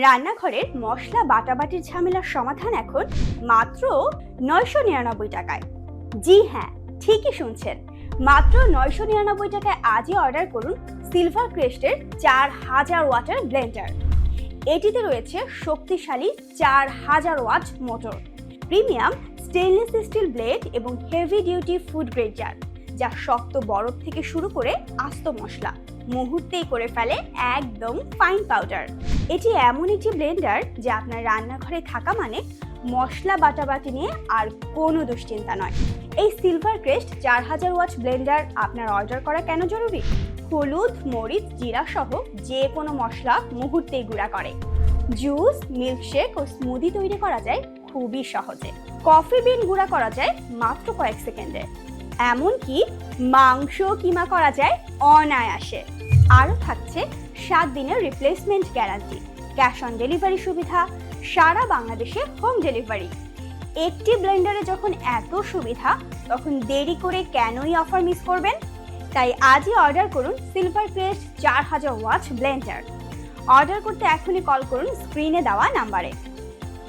রান্নাঘরের মশলা বাটাবাটির ঝামেলার সমাধান এখন মাত্র 999 টাকায়। জি হ্যাঁ, ঠিকই শুনছেন, মাত্র 999 টাকায় আজই অর্ডার করুন সিলভার ক্রেস্টের 4000 ওয়াটের ব্লেন্ডার। এটিতে রয়েছে শক্তিশালী 4000 watt motor, premium stainless steel blade এবং heavy duty food grade jar, যা শক্ত বরফ থেকে শুরু করে আস্ত মশলা মুহূর্তেই করে ফেলে একদম ফাইন পাউডার। এটি এমন একটি ব্লেন্ডার যা আপনার রান্নাঘরে থাকা মানে মশলা বাটাবাটি নিয়ে আর কোনো দুশ্চিন্তা নয়। এই সিলভার ক্রেস্ট 4000 ওয়াট ব্লেন্ডার আপনার অর্ডার করা কেন জরুরি? হলুদ, মরিচ, জিরা সহ যে কোনো মশলা মুহূর্তেই গুঁড়া করে। জুস, মিল্কশেক ও স্মুদি তৈরি করা যায় খুবই সহজে। কফি বিন গুঁড়া করা যায় মাত্র কয়েক সেকেন্ডে। এমনকি মাংস কিমা করা যায় অনায়াসে। আরও থাকছে 7 দিনের replacement guarantee, cash on delivery সুবিধা, সারা বাংলাদেশে হোম ডেলিভারি। একটি ব্লেন্ডারে যখন এত সুবিধা, তখন দেরি করে কেনই অফার মিস করবেন? তাই আজই অর্ডার করুন silver crest 4000 watt blender. Order করতে এখনই কল করুন স্ক্রিনে দেওয়া নাম্বারে।